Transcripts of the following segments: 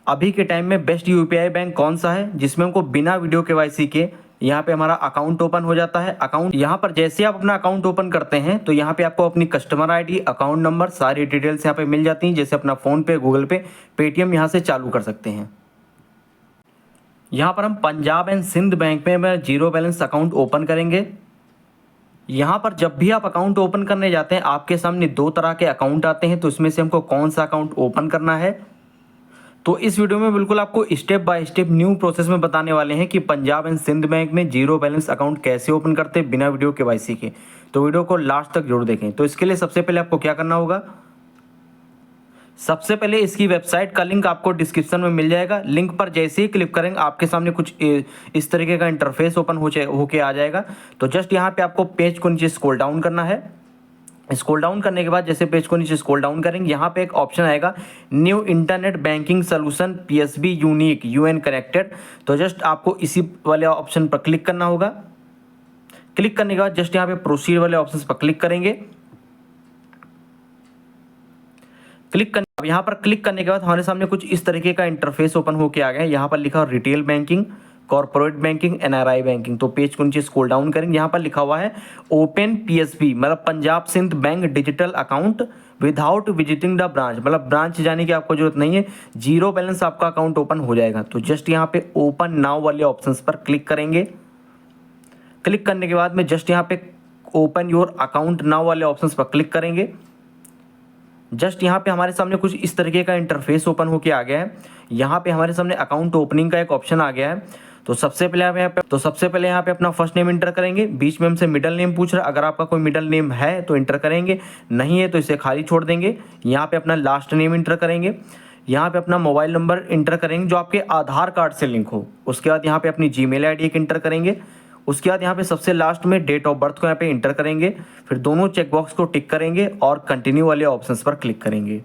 अभी के टाइम में बेस्ट यूपीआई बैंक कौन सा है जिसमें हमको बिना वीडियो केवाईसी के यहाँ पे हमारा अकाउंट ओपन हो जाता है। अकाउंट यहाँ पर जैसे आप अपना अकाउंट ओपन करते हैं तो यहाँ पे आपको अपनी कस्टमर आईडी, अकाउंट नंबर, सारी डिटेल्स यहाँ पे मिल जाती हैं। जैसे अपना फ़ोन पे, गूगल पे, पेटीएम यहाँ से चालू कर सकते हैं। यहाँ पर हम पंजाब एंड सिंध बैंक में जीरो बैलेंस अकाउंट ओपन करेंगे। यहाँ पर जब भी आप अकाउंट ओपन करने जाते हैं आपके सामने दो तरह के अकाउंट आते हैं, तो इसमें से हमको कौन सा अकाउंट ओपन करना है, तो इस वीडियो में बिल्कुल आपको step by step new process में बताने वाले हैं कि पंजाब एंड सिंध बैंक में जीरो बैलेंस अकाउंट कैसे ओपन करते हैं बिना वीडियो केवाईसी के। तो वीडियो को लास्ट तक जरूर देखें। तो इसके लिए सबसे पहले आपको क्या करना होगा, सबसे पहले इसकी वेबसाइट का लिंक आपको डिस्क्रिप्शन में मिल जाएगा। लिंक पर जैसे ही क्लिक करेंगे आपके सामने कुछ इस तरीके का इंटरफेस ओपन होके आ जाएगा। तो जस्ट यहाँ पे आपको पेज को नीचे स्क्रॉल डाउन करना है। स्क्रॉल डाउन करने के बाद जैसे पेज को नीचे स्क्रॉल डाउन करेंगे यहाँ पे एक ऑप्शन आएगा new internet banking solution PSB unique UN connected. तो जस्ट आपको इसी वाले ऑप्शन पर क्लिक करना होगा। क्लिक करने के बाद जस्ट यहाँ पे प्रोसीड वाले ऑप्शन पर क्लिक करेंगे। अब यहाँ पर क्लिक करने के बाद हमारे सामने कुछ इस तरीके का इंटरफेस ओपन होके आ गया है। यहाँ पर लिखा retail banking, corporate banking, NRI banking. तो पेज को नीचे स्क्रॉल डाउन करेंगे, यहाँ पर लिखा हुआ है ओपन पीएसबी मतलब Punjab Sind bank digital account without visiting the branch, मतलब ब्रांच जाने की आपको जरूरत नहीं है, जीरो बैलेंस आपका अकाउंट ओपन हो जाएगा। तो जस्ट यहाँ पे ओपन नाउ वाले ऑप्शन पर क्लिक करेंगे। क्लिक करने के बाद में जस्ट यहाँ पे ओपन योर अकाउंट नाउ वाले ऑप्शन पर क्लिक करेंगे। जस्ट यहाँ पे हमारे सामने कुछ इस तरीके का इंटरफेस ओपन होके आ गया है। यहाँ पे हमारे सामने अकाउंट ओपनिंग का एक ऑप्शन आ गया है। तो सबसे पहले यहाँ पे अपना फर्स्ट नेम इंटर करेंगे। बीच में हमसे मिडिल नेम पूछ रहा है, अगर आपका कोई मिडिल नेम है तो इंटर करेंगे, नहीं है तो इसे खाली छोड़ देंगे। यहाँ पे अपना लास्ट नेम इंटर करेंगे। यहाँ पे अपना मोबाइल नंबर इंटर करेंगे जो आपके आधार कार्ड से लिंक हो। उसके बाद यहाँ पे अपनी जीमेल आईडी एक इंटर करेंगे। उसके बाद यहाँ पे सबसे लास्ट में डेट ऑफ बर्थ को यहाँ पे इंटर करेंगे। फिर दोनों चेकबॉक्स को टिक करेंगे और कंटिन्यू वाले ऑप्शंस पर क्लिक करेंगे।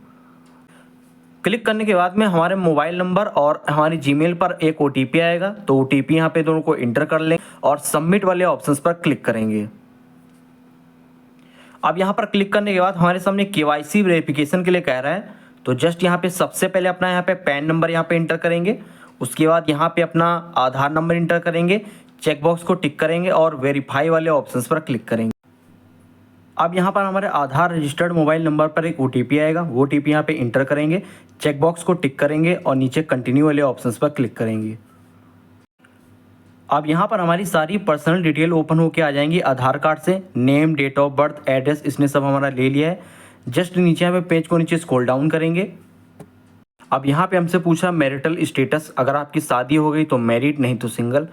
क्लिक करने के बाद में हमारे मोबाइल नंबर और हमारी जीमेल पर एक ओटीपी आएगा। तो ओटीपी यहाँ पे दोनों को इंटर कर लें और सबमिट वाले ऑप्शंस पर क्लिक करेंगे। अब यहाँ पर क्लिक करने के बाद हमारे सामने केवाईसी वेरिफिकेशन के लिए कह रहा है। तो जस्ट यहाँ पे सबसे पहले अपना यहाँ पे पैन नंबर यहाँ पे इंटर करेंगे। उसके बाद यहाँ पे अपना आधार नंबर इंटर करेंगे, चेकबॉक्स को टिक करेंगे और वेरीफाई वाले ऑप्शंस पर क्लिक करेंगे। अब यहाँ पर हमारे आधार रजिस्टर्ड मोबाइल नंबर पर एक ओटीपी आएगा, वो ओटीपी यहाँ पे इंटर करेंगे, चेकबॉक्स को टिक करेंगे और नीचे कंटिन्यू वाले ऑप्शंस पर क्लिक करेंगे। अब यहाँ पर हमारी सारी पर्सनल डिटेल ओपन होके आ जाएंगी आधार कार्ड से, name, date of birth, address, इसने सब हमारा ले लिया है। जस्ट नीचे यहाँ पे पेज को नीचे स्क्रॉल डाउन करेंगे। अब यहाँ पे हमसे पूछा मैरिटल स्टेटस, अगर आपकी शादी हो गई तो मैरिड, नहीं तो सिंगल।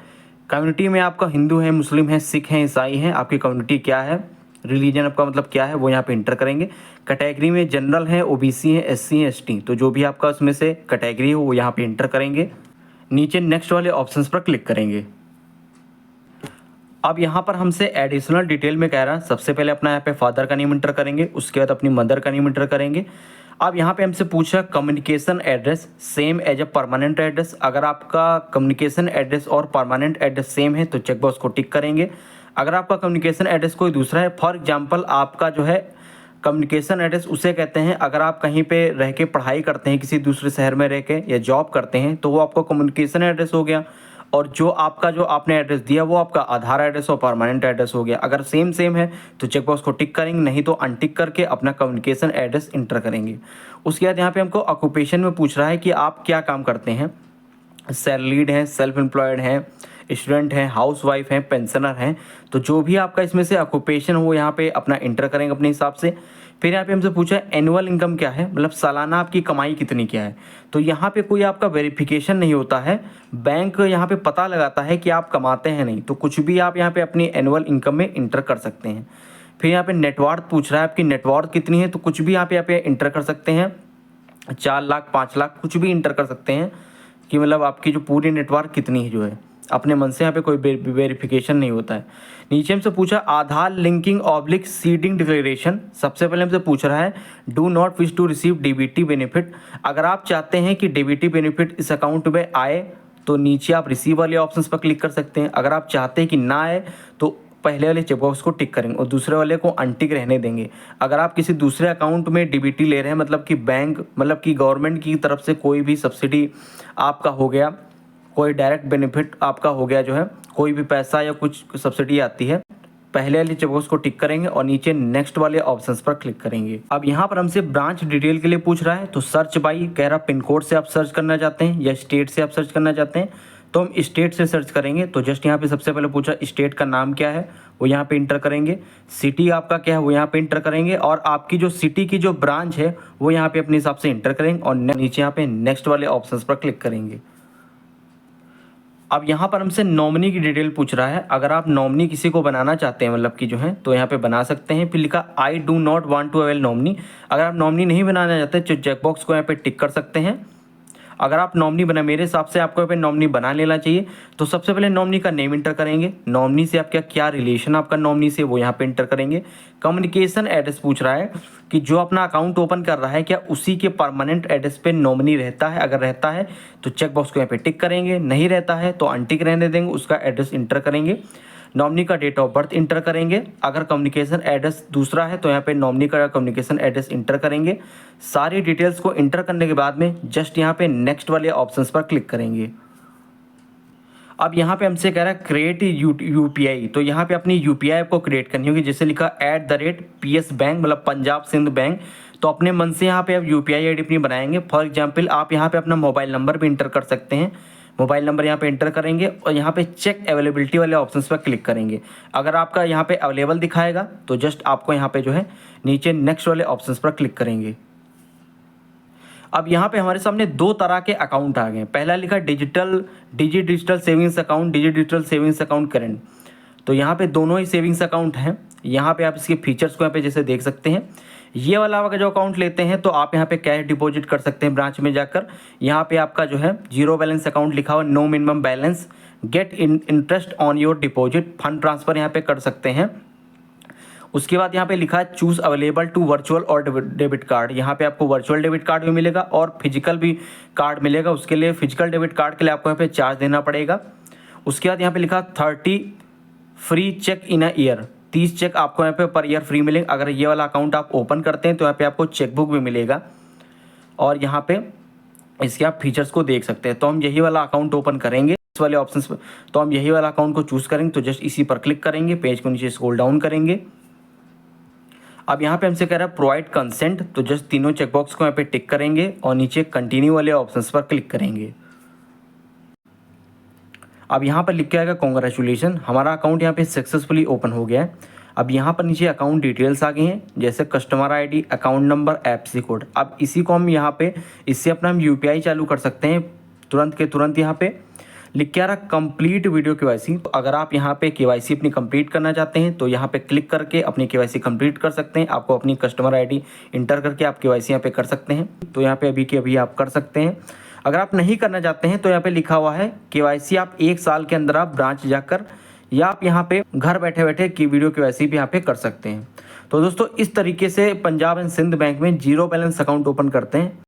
कम्युनिटी में आपका हिंदू है, मुस्लिम है, सिख है, ईसाई है, आपकी कम्युनिटी क्या है, रिलीजन आपका मतलब क्या है वो यहाँ पे इंटर करेंगे। कैटेगरी में जनरल है, ओबीसी है, एससी है, एसटी, तो जो भी आपका उसमें से कैटेगरी हो वो यहाँ पे इंटर करेंगे। नीचे नेक्स्ट वाले ऑप्शंस पर क्लिक करेंगे। अब यहाँ पर हमसे एडिशनल डिटेल में कह रहा है, सबसे पहले अपना यहाँ पे फादर का नेम इंटर करेंगे, उसके बाद अपनी मदर का नेम इंटर करेंगे। अब यहाँ पे हमसे पूछा communication address same as a permanent address, अगर आपका कम्युनिकेशन एड्रेस और परमानेंट एड्रेस सेम है तो चेकबॉक्स को टिक करेंगे। अगर आपका कम्युनिकेशन एड्रेस कोई दूसरा है, फॉर एग्जांपल आपका जो है कम्युनिकेशन एड्रेस उसे कहते हैं अगर आप कहीं पे रह के पढ़ाई करते हैं, किसी दूसरे शहर में रह के या जॉब करते हैं, तो वो आपका कम्युनिकेशन एड्रेस हो गया। और जो आपने एड्रेस दिया वो आपका आधार एड्रेस और परमानेंट एड्रेस हो गया। अगर सेम है तो चेकबॉक्स को टिक करेंगे, नहीं तो अनटिक करके अपना कम्युनिकेशन एड्रेस इंटर करेंगे। उसके बाद यहाँ पे हमको ऑक्यूपेशन में पूछ रहा है कि आप क्या काम करते हैं, सैलरीड हैं, सेल्फ एम्प्लॉयड हैं, स्टूडेंट हैं, हाउसवाइफ हैं, पेंशनर हैं। तो जो भी आपका इसमें से ऑक्यूपेशन हो यहाँ पे अपना इंटर करेंगे अपने हिसाब से। फिर यहाँ पे हमसे पूछा है एनुअल इनकम क्या है, मतलब सालाना आपकी कमाई कितनी क्या है। तो यहाँ पे कोई आपका वेरिफिकेशन नहीं होता है, बैंक यहाँ पे पता लगाता है कि आप कमाते हैं नहीं, तो कुछ भी आप यहाँ पे अपनी एनुअल इनकम में इंटर कर सकते हैं। फिर यहाँ पे नेटवर्थ पूछ रहा है आपकी नेटवर्थ कितनी है, तो कुछ भी यहाँ पे इंटर कर सकते हैं, 4 लाख, 5 लाख, कुछ भी इंटर कर सकते हैं कि मतलब आपकी जो पूरी नेटवर्क कितनी है जो है, अपने मन से यहाँ पे कोई वेरिफिकेशन नहीं होता है। नीचे हमसे पूछा Aadhaar linking oblique seeding declaration, सबसे पहले हमसे पूछ रहा है do not wish to receive DBT benefit, अगर आप चाहते हैं कि डीबीटी बेनिफिट इस अकाउंट में आए तो नीचे आप रिसीव वाले ऑप्शंस पर क्लिक कर सकते हैं। अगर आप चाहते हैं कि ना आए तो पहले वाले चेकबॉक्स को टिक करेंगे और दूसरे वाले को अनटिक रहने देंगे। अगर आप किसी दूसरे अकाउंट में डीबीटी ले रहे हैं, मतलब कि बैंक, मतलब कि गवर्नमेंट की तरफ से कोई भी सब्सिडी आपका हो गया, कोई डायरेक्ट बेनिफिट आपका हो गया, जो है कोई भी पैसा या कुछ सब्सिडी आती है, पहले वाले चेकबॉक्स को टिक करेंगे और नीचे नेक्स्ट वाले ऑप्शंस पर क्लिक करेंगे। अब यहाँ पर हमसे ब्रांच डिटेल के लिए पूछ रहा है, तो सर्च बाई कह रहा पिन कोड से आप सर्च करना चाहते हैं या स्टेट से आप सर्च करना चाहते हैं, तो हम स्टेट से सर्च करेंगे। तो जस्ट यहाँ पे सबसे पहले पूछा स्टेट का नाम क्या है, वो यहाँ पे इंटर करेंगे। सिटी आपका क्या है, वो यहाँ पे इंटर करेंगे और आपकी जो सिटी की जो ब्रांच है वो यहाँ पे अपने हिसाब से इंटर करेंगे और नीचे यहाँ पे नेक्स्ट वाले ऑप्शंस पर क्लिक करेंगे। अब यहाँ पर हमसे नॉमिनी की डिटेल पूछ रहा है। अगर आप नॉमिनी किसी को बनाना चाहते हैं, मतलब कि जो है, तो यहाँ पे बना सकते हैं। फिर लिखा I do not want to avail nominee. अगर आप नॉमिनी नहीं बनाना चाहते तो चेकबॉक्स को यहाँ पे टिक कर सकते हैं। अगर आप नॉमिनी बना, मेरे हिसाब से आपको यहाँ पे नॉमिनी बना लेना चाहिए। तो सबसे पहले नॉमिनी का नेम इंटर करेंगे, नॉमिनी से आपका क्या रिलेशन आपका नॉमिनी से, वो यहाँ पे इंटर करेंगे। कम्युनिकेशन एड्रेस पूछ रहा है कि जो अपना अकाउंट ओपन कर रहा है क्या उसी के परमानेंट एड्रेस पे नॉमिनी रहता है। अगर रहता है तो चेकबॉक्स को यहाँ पे टिक करेंगे, नहीं रहता है तो अनटिक रहने देंगे, उसका एड्रेस इंटर करेंगे। नॉमिनी का डेट ऑफ बर्थ इंटर करेंगे। अगर कम्युनिकेशन एड्रेस दूसरा है तो यहाँ पे नॉमिनी का कम्युनिकेशन एड्रेस इंटर करेंगे। सारी डिटेल्स को इंटर करने के बाद में जस्ट यहाँ पे नेक्स्ट वाले ऑप्शंस पर क्लिक करेंगे। अब यहाँ पे हमसे कह रहा है क्रिएट यूपीआई, तो यहाँ पे अपनी यूपीआई आपको क्रिएट करनी होगी। जैसे लिखा @PS बैंक, मतलब पंजाब सिंध बैंक, तो अपने मन से यहाँ पे आप यूपीआई आईडी अपनी बनाएंगे। फॉर एग्जांपल आप यहाँ पे अपना मोबाइल नंबर भी इंटर कर सकते हैं। मोबाइल नंबर यहाँ पे इंटर करेंगे और यहाँ पे चेक अवेलेबिलिटी वाले ऑप्शंस पर क्लिक करेंगे। अगर आपका यहाँ पे अवेलेबल दिखाएगा तो जस्ट आपको यहाँ पे जो है नीचे नेक्स्ट वाले ऑप्शंस पर क्लिक करेंगे। अब यहाँ पे हमारे सामने दो तरह के अकाउंट आ गए। पहला लिखा digital savings account, digital savings account current. तो यहाँ पे दोनों ही सेविंग्स अकाउंट हैं। यहाँ पे आप इसके फीचर्स को यहाँ पे जैसे देख सकते हैं। ये वाला अगर जो अकाउंट लेते हैं तो आप यहाँ पे कैश डिपॉजिट कर सकते हैं ब्रांच में जाकर। यहाँ पे आपका जो है जीरो बैलेंस अकाउंट लिखा हुआ, no minimum balance, get interest on your deposit, fund transfer यहाँ पे कर सकते हैं। उसके बाद यहाँ पे लिखा है चूज अवेलेबल टू वर्चुअल और डेबिट कार्ड। यहाँ पे आपको वर्चुअल डेबिट कार्ड भी मिलेगा और फिजिकल भी कार्ड मिलेगा। उसके लिए फिजिकल डेबिट कार्ड के लिए आपको यहाँ पे चार्ज देना पड़ेगा। उसके बाद यहाँ पे लिखा 30 free cheque in a year, 30 cheque आपको यहाँ पे पर ईयर फ्री मिलेंगे। अगर ये वाला अकाउंट आप ओपन करते हैं तो यहाँ पे आपको चेकबुक भी मिलेगा और यहाँ पे इसके आप फीचर्स को देख सकते हैं। तो हम यही वाला अकाउंट ओपन करेंगे इस वाले ऑप्शंस पर। तो हम यही वाला अकाउंट को चूज़ करेंगे, तो जस्ट इसी पर क्लिक करेंगे, पेज को नीचे स्क्रॉल डाउन करेंगे। अब यहाँ पे हमसे कह रहा है प्रोवाइड कंसेंट, तो जस्ट तीनों चेकबॉक्स को यहाँ पे टिक करेंगे और नीचे कंटिन्यू वाले ऑप्शंस पर क्लिक करेंगे। अब यहाँ पर लिख के आएगा कॉन्ग्रेचुलेसन, हमारा अकाउंट यहाँ पे सक्सेसफुली ओपन हो गया है। अब यहाँ पर नीचे अकाउंट डिटेल्स आ गई हैं, जैसे customer ID, account number, FC code. अब इसी को हम यहाँ पे इससे अपना हम यूपीआई चालू कर सकते हैं तुरंत के तुरंत। यहाँ पे लिख के आ रहा कंप्लीट वीडियो केवाईसी। तो अगर आप यहाँ पे केवाईसी अपनी कंप्लीट करना चाहते हैं तो यहाँ पे क्लिक करके अपनी केवाईसी कंप्लीट कर सकते हैं। आपको अपनी कस्टमर आईडी इंटर करके आप केवाईसी यहाँ पे कर सकते हैं। तो यहाँ पे अभी के अभी आप कर सकते हैं। अगर आप नहीं करना चाहते हैं तो यहाँ पे लिखा हुआ है केवाईसी आप 1 साल के अंदर आप ब्रांच जाकर या आप यहाँ पे घर बैठे बैठे की वीडियो केवाईसी भी यहाँ पे कर सकते हैं। तो दोस्तों इस तरीके से पंजाब एंड सिंध बैंक में जीरो बैलेंस अकाउंट ओपन करते हैं।